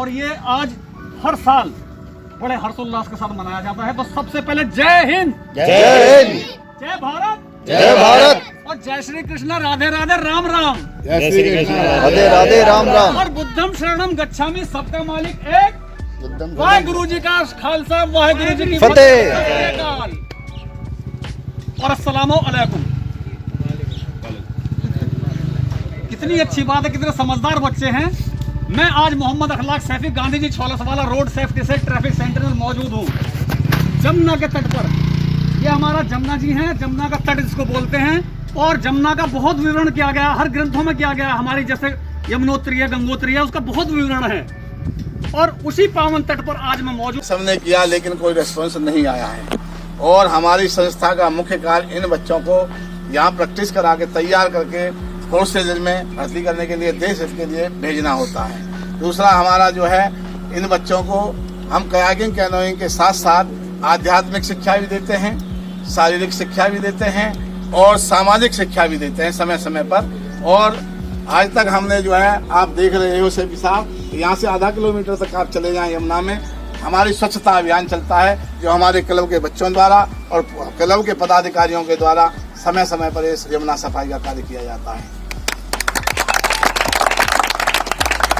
और ये आज हर साल बड़े हर्षोल्लास के साथ मनाया जाता है। तो सबसे पहले जय हिंद, जय हिंद, जय भारत, जय भारत और जय श्री कृष्ण, राधे राधे, राम राम। जय श्री कृष्ण, राधे राधे, राम राम। और बुद्धम शरणम गच्छामि, सबका मालिक एक, वाहेगुरु जी का खालसा, वाहेगुरु जी की फतेह। और अस्सलामु अलैकुम। कितनी अच्छी बात है, कितने समझदार बच्चे हैं। मैं आज मोहम्मद अखलाक सैफी गांधी जी छोलसवाला रोड सेफ्टी से ट्रैफिक सेंटर में मौजूद हूँ, जमुना के तट पर। ये हमारा जमुना जी है, जमुना का तट जिसको बोलते हैं। और जमुना का बहुत विवरण किया गया, हर ग्रंथों में किया गया। हमारी जैसे यमुनोत्री है, गंगोत्री है, उसका बहुत विवरण है। और उसी पावन तट पर आज मैं मौजूद। सबने किया लेकिन कोई रेस्पॉन्स नहीं आया है। और हमारी संस्था का मुख्य कार्य इन बच्चों को यहाँ प्रैक्टिस करा के तैयार करके फोर्सेज में भर्ती करने के लिए, देश हित के लिए भेजना होता है। दूसरा हमारा जो है, इन बच्चों को हम कयाकिंग कैनोइंग के साथ साथ आध्यात्मिक शिक्षा भी देते हैं, शारीरिक शिक्षा भी देते हैं और सामाजिक शिक्षा भी देते हैं समय समय पर। और आज तक हमने जो है, आप देख रहे हो सेफी साहब, यहाँ से आधा किलोमीटर तक आप चले जाएं यमुना में, हमारी स्वच्छता अभियान चलता है जो हमारे क्लब के बच्चों द्वारा और क्लब के पदाधिकारियों के द्वारा समय समय पर इस यमुना सफाई का कार्य किया जाता है।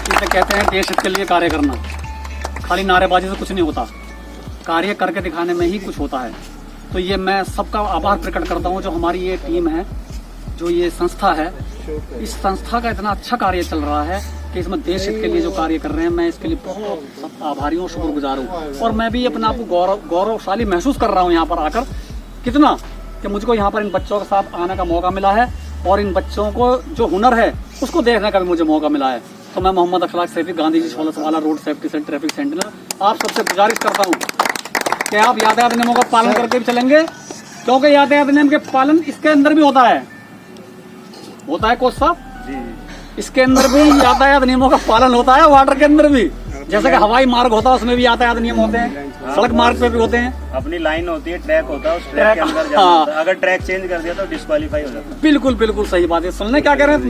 इसे कहते हैं देश हित के लिए कार्य करना। खाली नारेबाजी से कुछ नहीं होता, कार्य करके दिखाने में ही कुछ होता है। तो ये मैं सबका आभार प्रकट करता हूँ जो हमारी ये टीम है, जो ये संस्था है। इस संस्था का इतना अच्छा कार्य चल रहा है कि इसमें देश हित के लिए जो कार्य कर रहे हैं, मैं इसके लिए बहुत आभारी हूँ, शुक्रगुजार हूँ। और मैं भी अपने आप को गौरवशाली महसूस कर रहा हूँ यहाँ पर आकर, कितना कि मुझको यहाँ पर इन बच्चों के साथ आने का मौका मिला है और इन बच्चों को जो हुनर है उसको देखने का भी मुझे मौका मिला है। तो मैं मोहम्मद अखलाक सैफी गांधी जी छोलसवाला रोड सेफ्टी से ट्रैफिक सेंटर आप सबसे गुजारिश करता हूँ कि आप यातायात नियमों का पालन करके भी चलेंगे, क्योंकि यातायात नियम के पालन इसके अंदर भी होता है कोच साहब, इसके अंदर भी यातायात नियमों का पालन होता है। वाटर के अंदर भी, जैसे कि हवाई मार्ग होता है उसमें भी यातायात नियम होते हैं, सड़क मार्ग पे भी होते हैं। अपनी लाइन होती है, ट्रैक होता है, उस ट्रैक के अंदर जाना होता है। अगर ट्रैक चेंज कर दिया तो डिस्क्वालीफाई हो जाता है। बिल्कुल बिल्कुल सही बात है। सुनने क्या कह रहे हैं,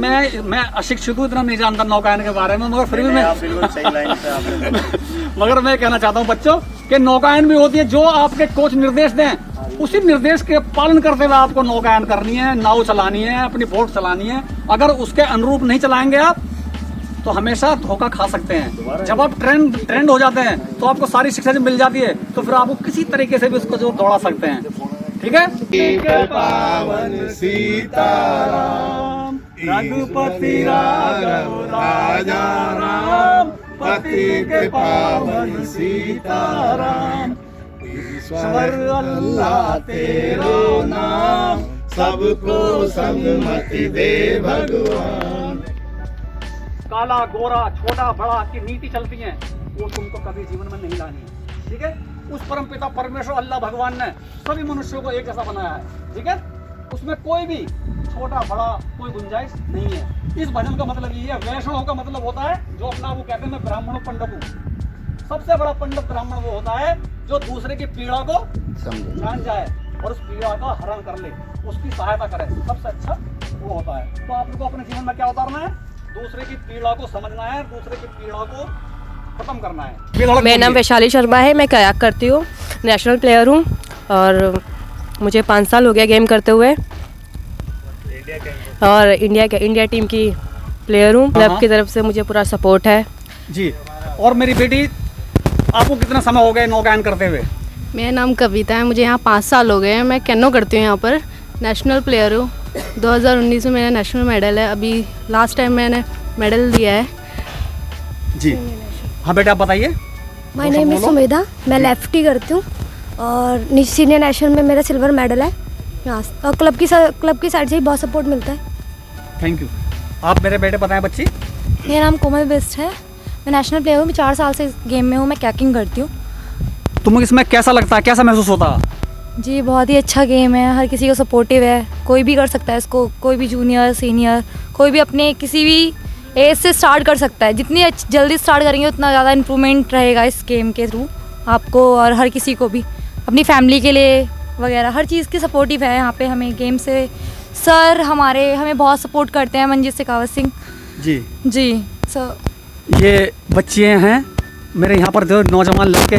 मैं अशिक्षित हूँ, इतना नहीं जानता नौकायन के बारे में, मगर फिर भी मैं बिल्कुल सही लाइन पे आपने मगर मैं कहना चाहता हूँ बच्चों कि नौकायन भी होती है, जो आपके कोच निर्देश दें उसी निर्देश के पालन करते हुए आपको नौकायन करनी है, नाव चलानी है, अपनी बोट चलानी है। अगर उसके अनुरूप नहीं चलाएंगे आप तो हमेशा धोखा खा सकते हैं। जब आप ट्रेंड हो जाते हैं तो आपको सारी शिक्षा जब मिल जाती है तो फिर आपको किसी तरीके से भी उसको जो दौड़ा सकते हैं। ठीक है। पावन सीताराम, रघुपति राघव राजा राम, पति के पावन सीताराम, ईश्वर अल्लाह तेरो नाम, सबको सन्मति दे भगवान। काला गोरा छोटा बड़ा की नीति चलती है, वो तुमको कभी जीवन में नहीं लानी है। ठीक है। उस परम पिता परमेश्वर अल्लाह भगवान ने सभी मनुष्यों को एक जैसा बनाया है। ठीक है। उसमें कोई भी छोटा बड़ा कोई गुंजाइश नहीं है। इस भजन का मतलब ये है, वैष्णव का मतलब होता है जो अपना वो कहते हैं मैं ब्राह्मण पंडित हूँ। सबसे बड़ा पंडित ब्राह्मण वो होता है जो दूसरे की पीड़ा को जान जाए और उस पीड़ा का हरण कर ले, उसकी सहायता करे, सबसे अच्छा वो होता है। तो आप लोगों को अपने जीवन में क्या उतारना है, दूसरे की पीड़ा को समझना है, दूसरे की पीड़ा को खत्म करना है। मेरा नाम वैशाली शर्मा है, मैं कयाक करती हूँ, नेशनल प्लेयर हूँ और मुझे 5 साल हो गया गेम करते हुए। और इंडिया टीम की प्लेयर हूँ। क्लब की तरफ से मुझे पूरा सपोर्ट है जी। और मेरी बेटी, आपको कितना समय हो गया नौकायन करते हुए? मेरा नाम कविता है, मुझे यहाँ 5 साल हो गए हैं। मैं कैनो करती हूँ, यहाँ पर नेशनल प्लेयर हूँ। 2019 में मेरा नेशनल मेडल है, अभी लास्ट टाइम मैंने मेडल लिया है जी। हाँ बेटा आप बताइए। माय नेम इज सुमेधा, मैं लेफ्टी करती हूँ और सीनियर नेशनल में मेरा सिल्वर मेडल है। और क्लब की साइड से ही बहुत सपोर्ट मिलता है। Thank you. आप मेरे बेटे बताएं बच्ची। मेरा नाम कोमल बेस्ट है, मैं नेशनल प्लेयर हूँ, मैं 4 साल से इस गेम में हूँ, मैं कैकिंग करती हूँ। तुम्हें इसमें कैसा लगता है, कैसा महसूस होता है? जी बहुत ही अच्छा गेम है, हर किसी को सपोर्टिव है, कोई भी कर सकता है इसको, कोई भी जूनियर सीनियर कोई भी अपने किसी भी एज से स्टार्ट कर सकता है। जितनी जल्दी स्टार्ट करेंगे उतना ज़्यादा इम्प्रूवमेंट रहेगा इस गेम के थ्रू आपको और हर किसी को भी, अपनी फैमिली के लिए वगैरह हर चीज़ की सपोर्टिव है यहाँ पे। हमें गेम से सर हमें बहुत सपोर्ट करते हैं, मंजीत शेखावत सिंह जी। जी। सर ये बच्चियाँ हैं मेरे यहाँ पर जो नौजवान लड़के,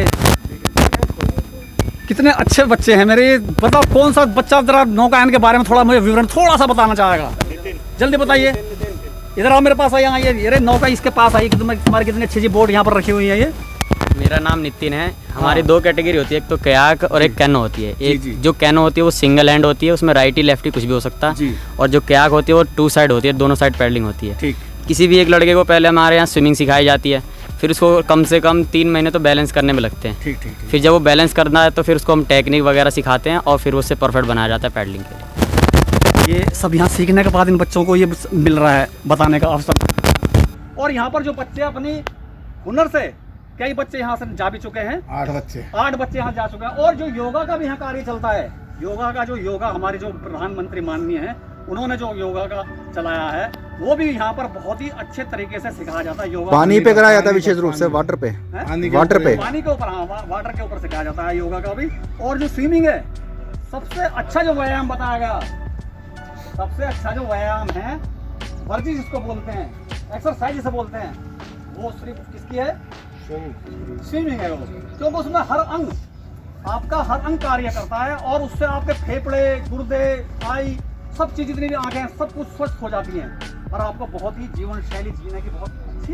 कितने अच्छे बच्चे हैं मेरे। बताओ कौन सा बच्चा जरा नौकायन के बारे में थोड़ा मुझे विवरण थोड़ा सा बताना चाहेगा? जल्दी बताइए। इधर आओ मेरे पास आइए। यहाँ ये नौका इसके पास आई कि तुम्हारी कितनी अच्छी बोट यहाँ पर रखी हुई है। ये मेरा नाम नितिन है। हमारी दो कैटेगरी होती है, एक तो कयाक और एक कैनो होती है। एक जी। जो कैनो होती है वो सिंगल हैंड होती है, उसमें राइटी लेफ्टी कुछ भी हो सकता जी। है। और जो कयाक होती है वो 2 साइड होती है, दोनों साइड पैडलिंग होती है। ठीक। किसी भी एक लड़के को पहले हमारे यहाँ स्विमिंग सिखाई जाती है, फिर उसको कम से कम 3 महीने तो बैलेंस करने में लगते हैं। ठीक ठीक। फिर जब वो बैलेंस करना है तो फिर उसको हम टेक्निक वगैरह सिखाते हैं और फिर उससे परफेक्ट बनाया जाता है पैडलिंग के लिए। ये सब यहाँ सीखने के बाद इन बच्चों को ये मिल रहा है बताने का अवसर। और यहाँ पर जो बच्चे अपनी हुनर से, कई बच्चे यहाँ से जा भी चुके हैं। 8 बच्चे 8 बच्चे यहाँ जा चुके हैं। और जो योगा का भी यहाँ कार्य चलता है, योगा हमारे जो प्रधानमंत्री माननीय हैं, उन्होंने जो योगा का चलाया है वो भी यहाँ पर बहुत ही अच्छे तरीके से सिखाया जाता है। योगा पानी पे कराया जाता है, विशेष रूप से वाटर पे। वाटर पे, पानी के ऊपर, हाँ वाटर के ऊपर सिखाया जाता है योगा का भी। और जो स्विमिंग है, सबसे अच्छा जो व्यायाम बताया गया, सबसे अच्छा जो व्यायाम है, वर्जिश जिसको बोलते हैं, एक्सरसाइज जिसे बोलते हैं, वो सिर्फ किसकी है? स्विमिंग है वो। क्योंकि उसमें हर अंग, आपका हर अंग कार्य करता है और उससे आपके फेफड़े, गुर्दे, आई, सब चीज, जितनी भी आंखें, सब कुछ स्वस्थ हो जाती हैं और आपको बहुत ही जीवन शैली जीने की बहुत अच्छी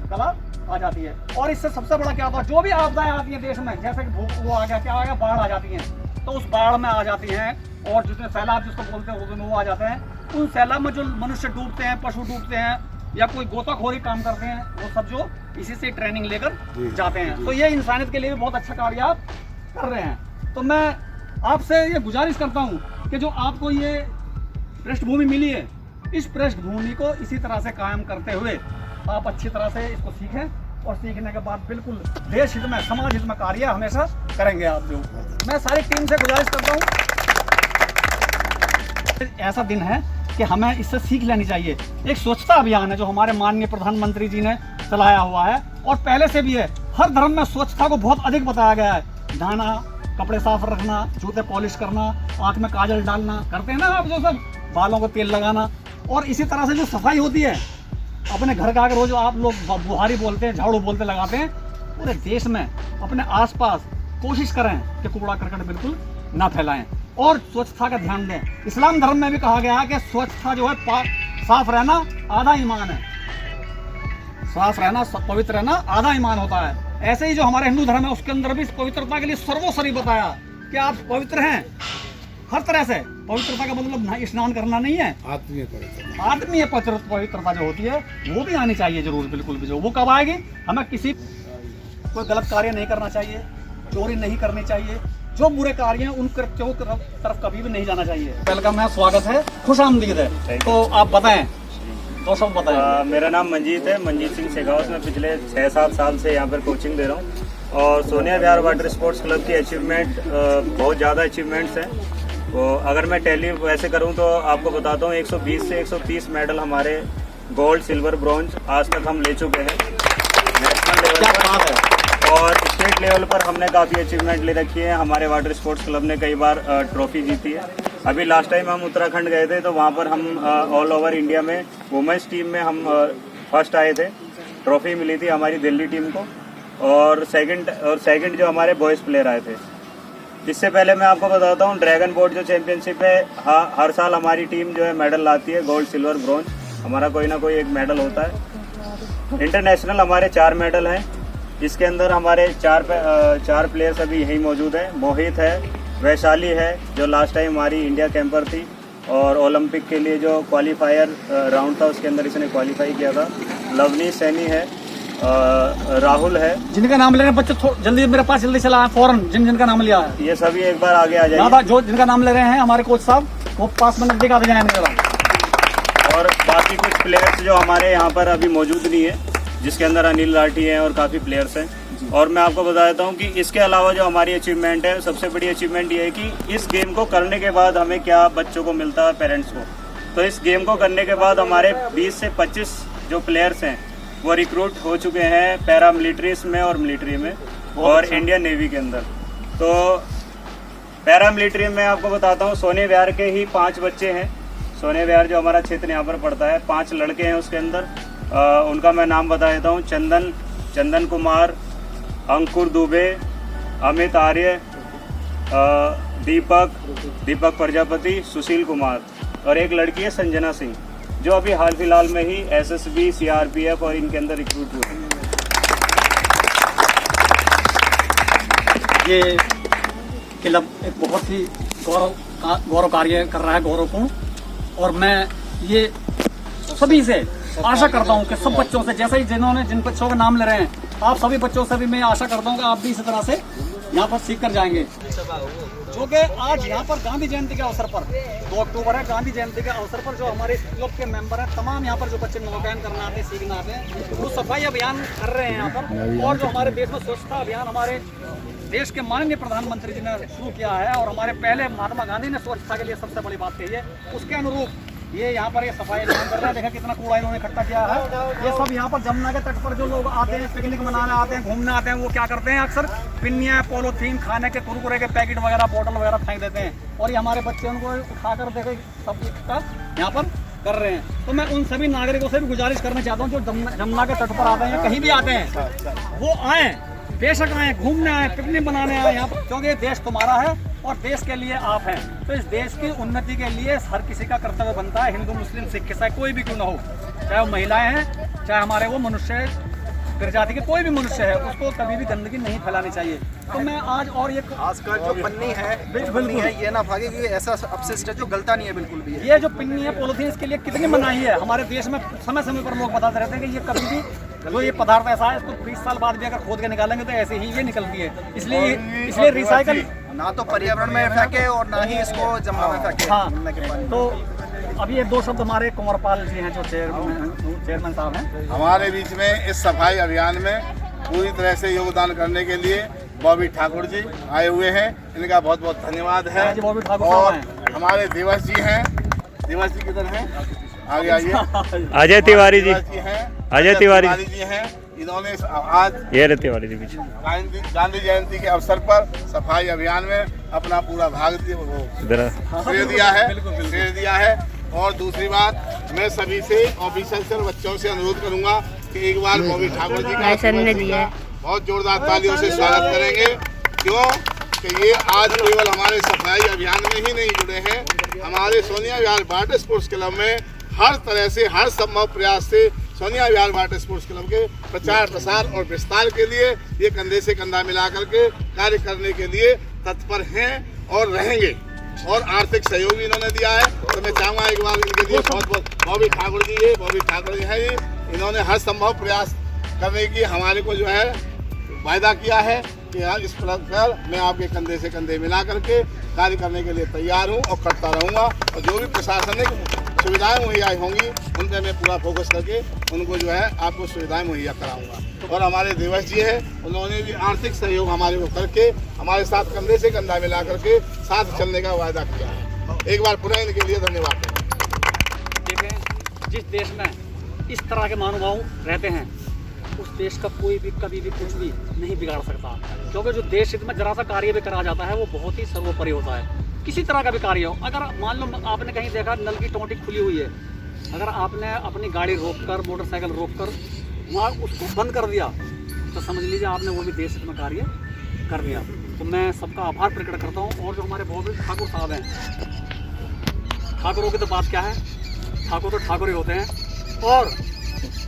कला आ जाती है। और इससे सबसे बड़ा क्या होता है, जो भी आपदाएं आती हैं देश में, जैसे कि भूख, वो आ गया, क्या आ गया, बाढ़ आ जाती है, तो उस बाढ़ में आ जाती हैं। और जिसमें सैलाब जिसको बोलते हैं उर्दू में, वो आ जाते हैं। उन सैलाब में जो मनुष्य डूबते हैं, पशु डूबते हैं या कोई गोताखोरी काम करते हैं, वो सब जो इसी से ट्रेनिंग लेकर जाते हैं। तो ये इंसानियत के लिए भी बहुत अच्छा कार्य आप कर रहे हैं। तो मैं आपसे ये गुजारिश करता हूँ कि जो आपको ये पृष्ठभूमि मिली है, इस पृष्ठभूमि को इसी तरह से कायम करते हुए आप अच्छी तरह से इसको सीखें और सीखने के बाद बिल्कुल देश हित में, समाज हित में कार्य हमेशा करेंगे आप लोग। मैं सारी टीम से गुजारिश करता हूँ, ऐसा दिन है कि हमें इससे सीख लेनी चाहिए। एक स्वच्छता अभियान है जो हमारे माननीय प्रधानमंत्री जी ने चलाया हुआ है और पहले से भी है। हर धर्म में स्वच्छता को बहुत अधिक बताया गया है। नहाना, कपड़े साफ रखना, जूते पॉलिश करना, आंख में काजल डालना, करते हैं ना आप जो सब, बालों को तेल लगाना। और इसी तरह से जो सफाई होती है अपने घर का, अगर रोज आप लोग बुहारी बोलते हैं, झाड़ू बोलते लगाते हैं, पूरे देश में अपने आसपास कोशिश करें कि कूड़ा करकट बिल्कुल ना फैलाएं और स्वच्छता का ध्यान दें। इस्लाम धर्म में भी कहा गया है कि स्वच्छता जो है, साफ रहना आधा ईमान है। साफ रहना, पवित्र रहना आधा ईमान होता है। ऐसे ही जो हमारे हिंदू धर्म है, उसके अंदर भी पवित्रता के लिए सर्वोपरि बताया कि आप पवित्र हैं हर तरह से। पवित्रता का मतलब स्नान करना नहीं है, आत्मीय पवित्रता जो होती है वो भी आनी चाहिए जरूर, बिल्कुल भी। जो वो कब आएगी, हमें किसी कोई गलत कार्य नहीं करना चाहिए, चोरी नहीं करनी चाहिए, जो बुरे कार्य हैं उन कृत्यों की तरफ कभी भी नहीं जाना चाहिए। वेलकम है, स्वागत है, खुश आमदीद है। तो आप बताएं, तो सब बताएं। मेरा नाम मंजीत है, मंजीत सिंह शेखावत। मैं पिछले 6-7 साल से यहाँ पर कोचिंग दे रहा हूँ और सोनिया विहार वाटर स्पोर्ट्स क्लब की अचीवमेंट बहुत ज़्यादा अचीवमेंट्स हैं। तो अगर मैं टैली वैसे करूं तो आपको बताता हूं 120 से 130 मेडल हमारे गोल्ड, सिल्वर, ब्रॉन्ज आज तक हम ले चुके हैं नेशनल लेवल पर। और स्टेट लेवल पर हमने काफ़ी अचीवमेंट ले रखी है। हमारे वाटर स्पोर्ट्स क्लब ने कई बार ट्रॉफी जीती है। अभी लास्ट टाइम हम उत्तराखंड गए थे तो वहाँ पर हम ऑल ओवर इंडिया में वुमेन्स टीम में हम फर्स्ट आए थे। ट्रॉफी मिली थी हमारी दिल्ली टीम को और सेकंड जो हमारे बॉयज़ प्लेयर आए थे। इससे पहले मैं आपको बताता हूँ ड्रैगन बोट जो चैंपियनशिप है, हर साल हमारी टीम जो है मेडल लाती है, गोल्ड, सिल्वर, ब्रॉन्ज, हमारा कोई ना कोई एक मेडल होता है। इंटरनेशनल हमारे 4 मेडल हैं। इसके अंदर हमारे 4 प्लेयर्स अभी यहीं मौजूद हैं। मोहित है, वैशाली है जो लास्ट टाइम हमारी इंडिया कैंपर थी और ओलंपिक के लिए जो क्वालिफायर राउंड था उसके अंदर इसने क्वालिफाई किया था। लवनी, सैनी है, राहुल है। जिनका नाम ले रहे हैं बच्चे जल्दी मेरे पास जल्दी चला है, फौरन जिनका नाम लिया है ये सभी एक बार आगे आ जाएंगे। जो जिनका नाम ले रहे हैं हमारे कोच साहब, वो 5 मिनट दिखा जाएंगे। और बाकी कुछ प्लेयर्स जो हमारे यहाँ पर अभी मौजूद नहीं है, जिसके अंदर अनिल राठी हैं और काफ़ी प्लेयर्स हैं। और मैं आपको बता देता हूँ कि इसके अलावा जो हमारी अचीवमेंट है, सबसे बड़ी अचीवमेंट ये है कि इस गेम को करने के बाद हमें क्या बच्चों को मिलता है, पेरेंट्स को। तो इस गेम को करने के बाद हमारे 20 से 25 जो प्लेयर्स हैं वो रिक्रूट हो चुके हैं पैरा मिलिट्रीज में और मिलिट्री में और इंडियन नेवी के अंदर। तो पैरा मिलिट्री में आपको बताता हूँ सोनिया विहार के ही 5 बच्चे हैं। सोनिया विहार जो हमारा क्षेत्र यहाँ पर पड़ता है, 5 लड़के हैं उसके अंदर। उनका मैं नाम बता देता हूँ। चंदन कुमार, अंकुर दुबे, अमित आर्य, दीपक प्रजापति, सुशील कुमार और एक लड़की है संजना सिंह, जो अभी हाल फिलहाल में ही SSB, CRPF और इनके अंदर रिक्रूट हुए हैं। ये क्लब एक बहुत ही गौरव कार्य कर रहा है, गौरवपूर्ण। और मैं ये सभी से आशा करता हूँ कि सब बच्चों से, जैसे ही जिन बच्चों का नाम ले रहे हैं, आप सभी बच्चों से भी मैं आशा करता हूँ कि आप भी इसी तरह से यहाँ पर सीख कर जाएंगे। जो कि आज यहाँ पर गांधी जयंती के अवसर पर 2 अक्टूबर है, गांधी जयंती के अवसर पर जो हमारे इस क्लब के मेंबर हैं, तमाम यहाँ पर जो बच्चे नौकायन करना आते हैं, सीखना आते हैं, वो सफाई अभियान कर रहे हैं यहाँ पर। और जो हमारे देश में स्वच्छता अभियान हमारे देश के माननीय प्रधानमंत्री जी ने शुरू किया है, और हमारे पहले महात्मा गांधी ने स्वच्छता के लिए सबसे बड़ी बात कही है, उसके अनुरूप ये यहाँ पर ये सफाई अभियान कर रहे हैं। देखा कितना कूड़ा इन्होंने इकट्ठा किया है। ये सब यहाँ पर जमुना के तट पर जो लोग आते हैं, पिकनिक मनाने आते हैं, घूमने आते हैं, वो क्या करते हैं, अक्सर पिन्नियाँ, पॉलीथीन, खाने के कुरकुरे के पैकेट वगैरह, बोतल वगैरह फेंक देते हैं। और ये हमारे बच्चे उनको उठाकर देखे सब इकट्ठा यहाँ पर कर रहे हैं। तो मैं उन सभी नागरिकों से भी गुजारिश करना चाहता हूँ जो जमुना के तट पर आते हैं या कहीं भी आते हैं, वो आए, बेशक आए, घूमने आए, पिकनिक बनाने आए यहाँ पर, क्योंकि देश तुम्हारा है और देश के लिए आप हैं। तो इस देश की उन्नति के लिए हर किसी का कर्तव्य बनता है, हिंदू, मुस्लिम, सिख, ईसाई, कोई भी क्यों ना हो, चाहे वो महिलाएं हैं, चाहे हमारे वो मनुष्य प्रजाति के कोई भी मनुष्य है, उसको कभी भी गंदगी नहीं फैलानी चाहिए। तो मैं आज और ये आज का जो पन्नी है, बिल्कुल नहीं है, ये ना भागे कि ऐसा अपशिष्ट है जो गलता नहीं है बिल्कुल भी। ये जो पिन्नी है, पॉलीथीन, इसके लिए कितनी मनाही है। हमारे देश में समय समय पर लोग बताते रहते हैं कि ये कभी भी जो ये पदार्थ ऐसा है, इसको 20 साल बाद भी अगर खोद के निकालेंगे तो ऐसे ही ये निकलती है। इसलिए रिसाइकल ना तो पर्यावरण में फेंके और ना ही इसको जमुना में फेंके। हाँ, तो अभी ये 2 शब्द हमारे कुंवरपाल जी हैं जो चेयरमैन साहब हैं हमारे बीच में इस सफाई अभियान में पूरी तरह से योगदान करने के लिए बॉबी ठाकुर जी आए हुए हैं। इनका बहुत बहुत धन्यवाद है। बॉबी ठाकुर और हमारे दिवस जी हैं, दिवस जी किधर हैं, आगे आइए। अजय तिवारी जी हैं, अजय तिवारी जी हैं। इन्होंने आज ये रहते वाली जी पीछे गांधी जयंती के अवसर पर सफाई अभियान में अपना पूरा भाग श्रेय दिया है। और दूसरी बात, मैं सभी से, ऑफिसर से और बच्चों से अनुरोध करूंगा कि एक बार बॉबी ठाकुर जी का बहुत जोरदार तालियों से स्वागत करेंगे। क्यों कि ये आज केवल हमारे सफाई अभियान में ही नहीं जुड़े हैं, हमारे सोनिया विहार वाटर स्पोर्ट्स क्लब में हर तरह से, हर संभव प्रयास से सोनिया विहार वाटर स्पोर्ट्स क्लब के प्रचार प्रसार और विस्तार के लिए ये कंधे से कंधा मिला करके कार्य करने के लिए तत्पर हैं और रहेंगे। और आर्थिक सहयोग भी इन्होंने दिया है। तो मैं चाहूँगा एक बार इनके लिए बहुत बहुत बॉबी ठाकुर जी है, बॉबी ठाकुर जी है, इन्होंने हर संभव प्रयास करने की हमारे को जो है वायदा किया है कि इस पर मैं आपके कंधे से कंधे मिला करके कार्य करने के लिए तैयार हूँ और करता रहूँगा। और जो भी प्रशासनिक सुविधाएं मुहैया होंगी उन पर मैं पूरा फोकस करके उनको जो है आपको सुविधाएं मुहैया कराऊंगा। और हमारे दिवस जी हैं, उन्होंने भी आर्थिक सहयोग हमारे को करके हमारे साथ कंधे से कंधा मिला करके साथ चलने का वायदा किया है। एक बार पुनः इनके लिए धन्यवाद। देखें, जिस देश में इस तरह के महानुभाव रहते हैं, उस देश का कोई भी कभी भी कुछ भी नहीं बिगाड़ सकता। क्योंकि जो देश हित में जरा सा कार्य भी करा जाता है वो बहुत ही सर्वोपरि होता है। किसी तरह का भी कार्य हो, अगर मान लो आपने कहीं देखा नल की टोंटी खुली हुई है, अगर आपने अपनी गाड़ी रोककर, मोटरसाइकिल रोककर वहाँ उसको बंद कर दिया, तो समझ लीजिए आपने वो भी देश हित में कार्य कर दिया। तो मैं सबका आभार प्रकट करता हूँ। और जो हमारे बॉबी ठाकुर साहब हैं, ठाकुरों की तो बात क्या है, ठाकुर तो ठाकुर ही होते हैं। और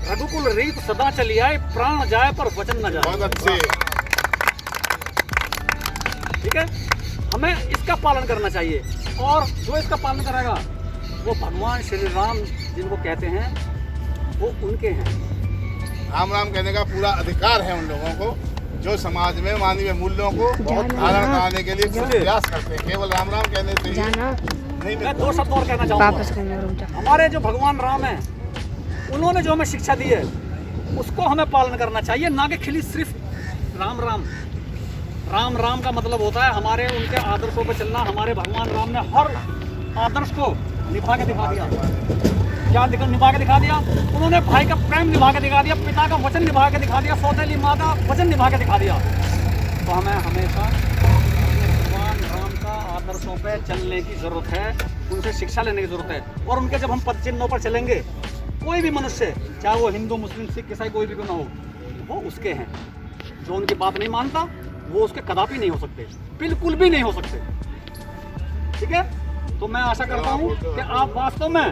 रघुकुल रीत सदा चली आए, प्राण जाए पर वचन न जाए। बहुत अच्छे, ठीक है, हमें इसका पालन करना चाहिए। और जो इसका पालन करेगा वो भगवान श्री राम जिनको कहते हैं वो उनके हैं। राम राम कहने का पूरा अधिकार है उन लोगों को जो समाज में मानवीय मूल्यों को बहुत धारण कराने के लिए प्रयास करते हैं। केवल राम राम कहने से नहीं। मैं 2 शब्द और कहना चाहूँगा। हमारे जो भगवान राम हैं, उन्होंने जो हमें शिक्षा दी है उसको हमें पालन करना चाहिए, ना कि खिली सिर्फ राम राम। राम राम का मतलब होता है हमारे उनके आदर्शों पर चलना। हमारे भगवान राम ने हर आदर्श को निभा के दिखा दिया। क्या निभा के दिखा दिया? उन्होंने भाई का प्रेम निभा के दिखा दिया, पिता का वचन निभा के दिखा दिया, सौतेली माँ का वचन निभा के दिखा दिया। तो हमें हमेशा भगवान राम का आदर्शों पर चलने की ज़रूरत है, उनसे शिक्षा लेने की ज़रूरत है। और उनके जब हम पद चिन्हों पर चलेंगे, कोई भी मनुष्य, चाहे वो हिंदू, मुस्लिम, सिख, ईसाई कोई भी क्यों ना हो, वो उसके हैं। जो उनकी बात नहीं मानता वो उसके कदापि नहीं हो सकते, बिल्कुल भी नहीं हो सकते। ठीक है, तो मैं आशा करता हूँ कि आप वास्तव में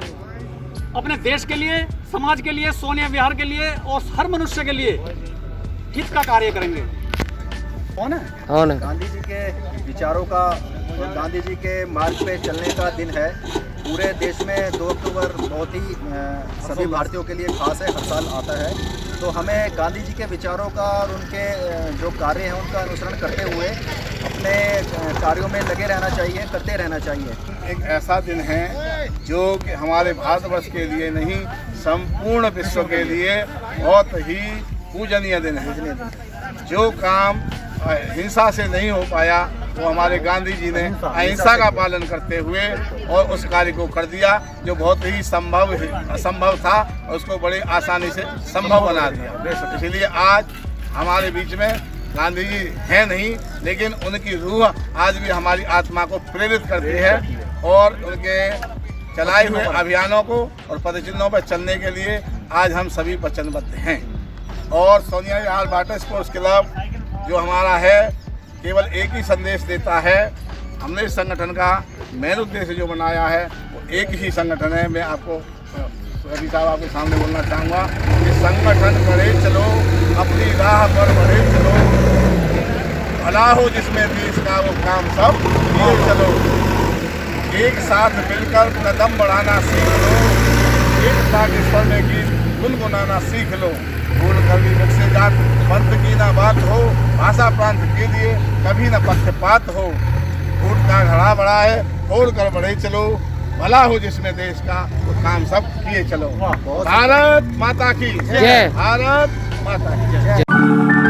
अपने देश के लिए, समाज के लिए, सोनिया विहार के लिए और हर मनुष्य के लिए हित का कार्य करेंगे। कौन है? गांधी जी के विचारों का, गांधी जी के मार्ग पे चलने का दिन है। पूरे देश में 2 अक्टूबर बहुत ही सभी भारतीयों के लिए खास है, हर साल आता है। तो हमें गांधी जी के विचारों का और उनके जो कार्य हैं उनका अनुसरण करते हुए अपने कार्यों में लगे रहना चाहिए, करते रहना चाहिए। एक ऐसा दिन है जो कि हमारे भारतवर्ष के लिए नहीं, संपूर्ण विश्व के लिए बहुत ही पूजनीय दिन है। जो काम हिंसा से नहीं हो पाया वो हमारे गांधी जी ने अहिंसा का पालन करते हुए और उस कार्य को कर दिया जो बहुत ही असंभव था और उसको बड़ी आसानी से संभव बना दिया। इसलिए आज हमारे बीच में गांधी जी हैं नहीं, लेकिन उनकी रूह आज भी हमारी आत्मा को प्रेरित करती है और उनके चलाए हुए अभियानों को और पदचिन्हों पर चलने के लिए आज हम सभी वचनबद्ध हैं। और सोनिया विहार वाटर स्पोर्ट्स क्लब जो हमारा है केवल एक ही संदेश देता है। हमने इस संगठन का मेन उद्देश्य जो बनाया है वो एक ही संगठन है। मैं आपको रवि साहब आपके सामने बोलना चाहूँगा कि संगठन करे चलो, अपनी राह पर बढ़े चलो, भला हो जिसमें देश का वो काम सब किए चलो। एक साथ मिलकर कदम बढ़ाना सीख लो, एकता के स्वर में गीत गुनगुनाना सीख लो। भूल कर भी मुझसे जात पंथ की ना बात हो, भाषा प्रांत के लिए कभी न पक्षपात हो। फूट का घड़ा बड़ा है, खोल कर बढ़े चलो, भला हो जिसमें देश का वो काम सब किए चलो। भारत माता की जय। भारत माता की जय।